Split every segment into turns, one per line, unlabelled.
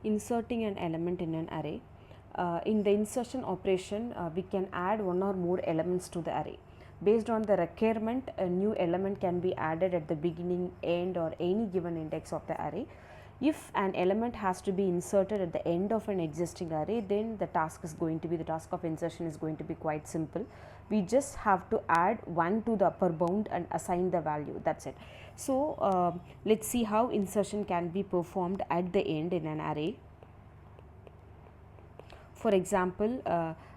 inserting an element in an array. In the insertion operation, we can add one or more elements to the array. Based on the requirement, a new element can be added at the beginning, end, or any given index of the array. If an element has to be inserted at the end of an existing array, then the task of insertion is going to be quite simple. We just have to add 1 to the upper bound and assign the value, that's it. So let's see how insertion can be performed at the end in an array. For example,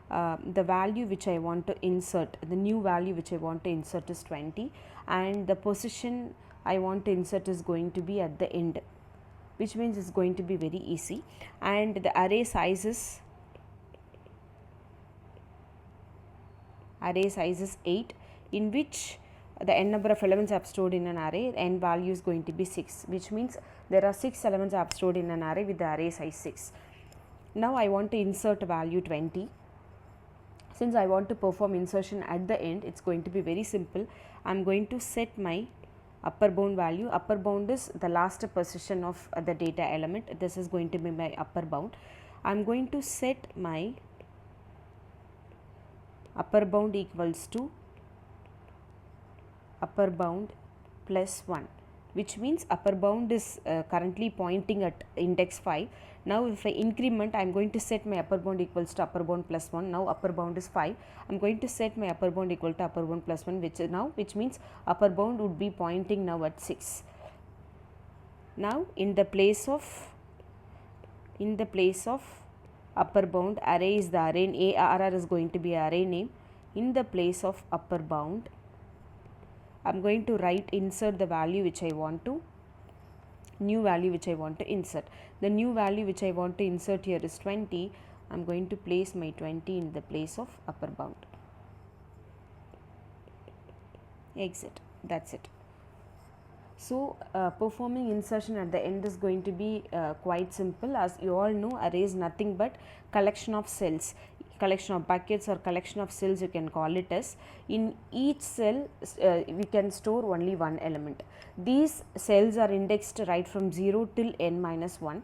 the value which I want to insert, the new value which I want to insert is 20, and the position I want to insert is going to be at the end, which means it's going to be very easy. And the array size is 8, in which the n number of elements I have stored in an array, n value is going to be 6, which means there are 6 elements I have stored in an array with the array size 6. Now I want to insert value 20. Since I want to perform insertion at the end, it's going to be very simple. I'm going to set my upper bound value. Upper bound is the last position of the data element. This is going to be my upper bound. I'm going to set my upper bound equals to upper bound plus 1, which means upper bound is currently pointing at index 5. Now if I increment, I am going to set my upper bound equals to upper bound plus 1. Now upper bound is 5. I am going to set my upper bound equal to upper bound plus 1, which means upper bound would be pointing now at 6. Now in the place of upper bound, array is the array, ARR is going to be array name. In the place of upper bound, I am going to insert the value which I want to, new value which I want to insert. The new value which I want to insert here is 20. I am going to place my 20 in the place of upper bound. Exit. That's it. So performing insertion at the end is going to be quite simple. As you all know, array is nothing but collection of cells, collection of buckets or collection of cells, you can call it as. In each cell we can store only one element. These cells are indexed right from 0 till n minus 1,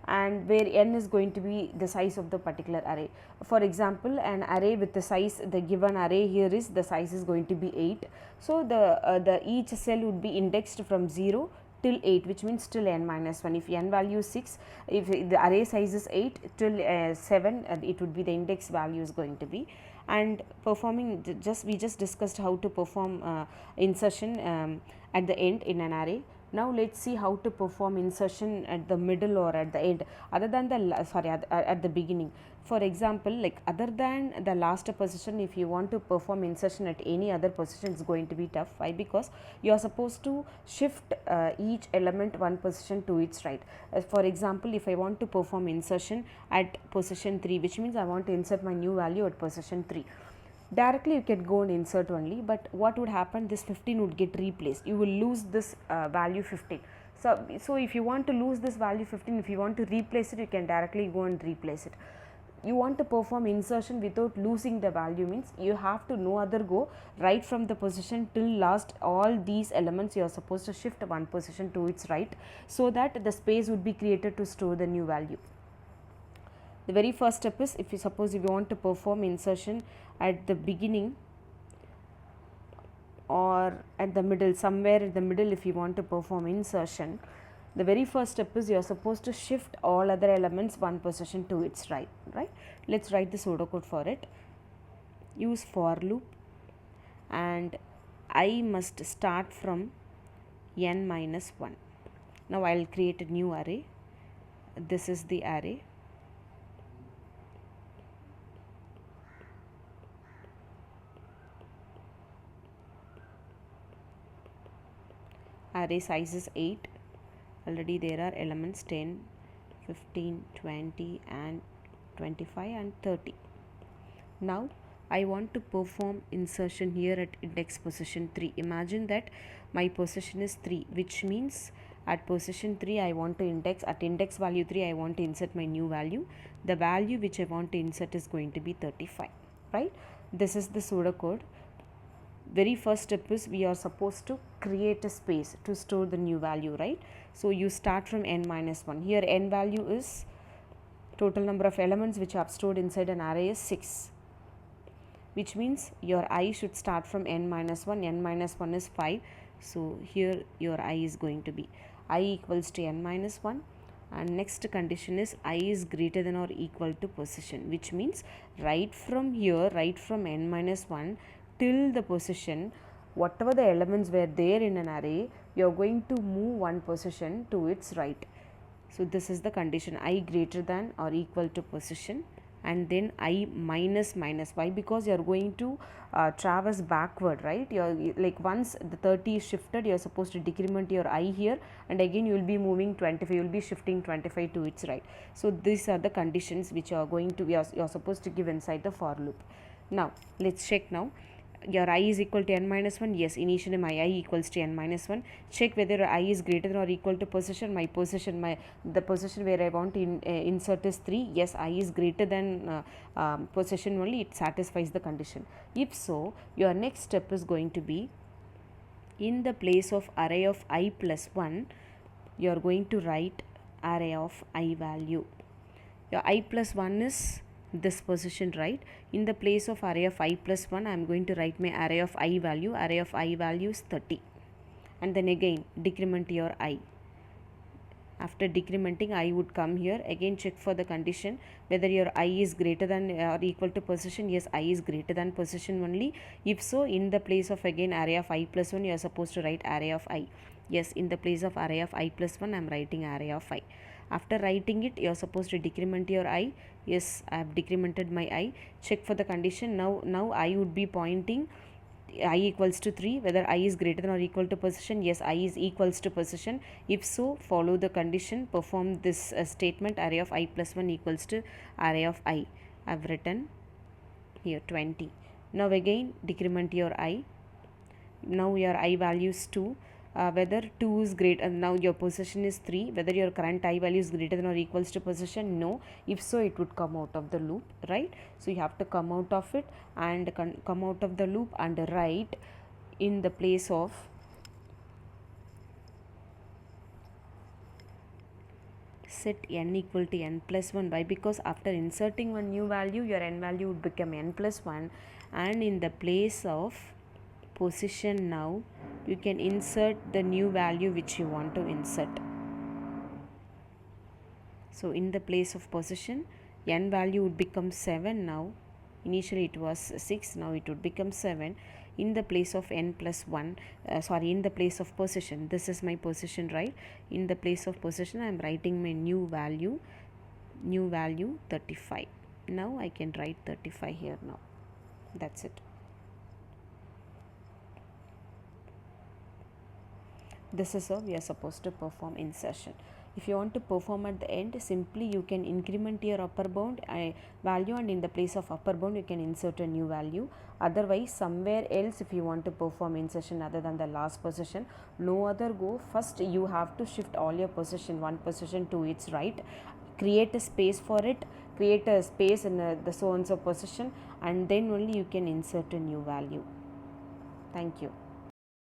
and where n is going to be the size of the particular array. For example, an array with the size, the given array here is, the size is going to be 8. So the each cell would be indexed from 0 till 8, which means till n minus 1. If n value is 6, if the array size is 8, till 7 it would be the index value is going to be. And performing, we just discussed how to perform insertion at the end in an array. Now let's see how to perform insertion at the middle or at the end, other than the at the beginning. For example, like other than the last position, if you want to perform insertion at any other position, it's going to be tough. Why? Because you are supposed to shift each element one position to its right. For example, if I want to perform insertion at position 3, which means I want to insert my new value at position 3. Directly you can go and insert only, but what would happen, this 15 would get replaced. You will lose this value 15. So if you want to lose this value 15, if you want to replace it, you can directly go and replace it. You want to perform insertion without losing the value, means you have to no other go right from the position till last, all these elements you are supposed to shift one position to its right, so that the space would be created to store the new value. The very first step is, if you want to perform insertion at the beginning or at the middle, somewhere in the middle, if you want to perform insertion, the very first step is you are supposed to shift all other elements one position to its right. Let's write the pseudocode for it. Use for loop, and I must start from n minus 1. Now I will create a new array. This is the array. Array size is 8. Already there are elements 10, 15, 20 and 25 and 30. Now I want to perform insertion here at index position 3. Imagine that my position is 3, which means at position 3 I want to index, at index value 3 I want to insert my new value. The value which I want to insert is going to be 35, right? This is the pseudocode. Very first step is we are supposed to create a space to store the new value, right? So you start from n minus 1. Here n value is Total number of elements which are stored inside an array is 6, which means your I should start from n minus 1. N minus 1 is 5. So here your I is going to be I equals to n minus 1, and next condition is I is greater than or equal to position, which means right from here, right from n minus 1 till the position, whatever the elements were there in an array, you are going to move one position to its right. So this is the condition, I greater than or equal to position, and then I minus minus. Why? Because you are going to traverse backward, right? You are like, once the 30 is shifted, you are supposed to decrement your I here, and again you will be moving 25, you will be shifting 25 to its right. So these are the conditions which you are going to, you are supposed to give inside the for loop. Now let's check now. Your I is equal to n minus 1. Yes, initially my I equals to n minus 1. Check whether I is greater than or equal to position. My position, the position where I want to insert is 3. Yes, I is greater than position only, it satisfies the condition. If so, your next step is going to be, in the place of array of I plus 1, you are going to write array of I value. Your I plus 1 is this position, right? In the place of array of I plus 1, I am going to write my array of I value. Array of I value is 30, and then again decrement your I. After decrementing, I would come here, again check for the condition whether your I is greater than or equal to position. Yes, I is greater than position only. If so, in the place of again array of I plus 1, you are supposed to write array of I. Yes, in the place of array of I plus 1, I am writing array of I. After writing it, you are supposed to decrement your I. Yes, I have decremented my I. Check for the condition. Now I would be pointing I equals to 3, whether I is greater than or equal to position. Yes, I is equals to position. If so, follow the condition, perform this statement, array of I plus 1 equals to array of I. I have written here 20. Now again decrement your I. Now your I value is 2. Whether 2 is greater, now your position is 3, whether your current I value is greater than or equals to position. No. If so, it would come out of the loop, right? So you have to come out of it and come out of the loop and write in the place of set n equal to n plus 1. Why? Because after inserting one new value, your n value would become n plus 1, and in the place of position, now you can insert the new value which you want to insert. So in the place of position, n value would become 7 now. Initially it was 6, now it would become 7. In the place of n plus 1, in the place of position, this is my position, right? In the place of position, I am writing my new value 35. Now I can write 35 here now. That's it. This is how we are supposed to perform insertion. If you want to perform at the end, simply you can increment your upper bound value, and in the place of upper bound you can insert a new value. Otherwise, somewhere else if you want to perform insertion other than the last position, no other go. First you have to shift all your position, one position to its right, create a space for it, create a space in the so and so position, and then only you can insert a new value. Thank you.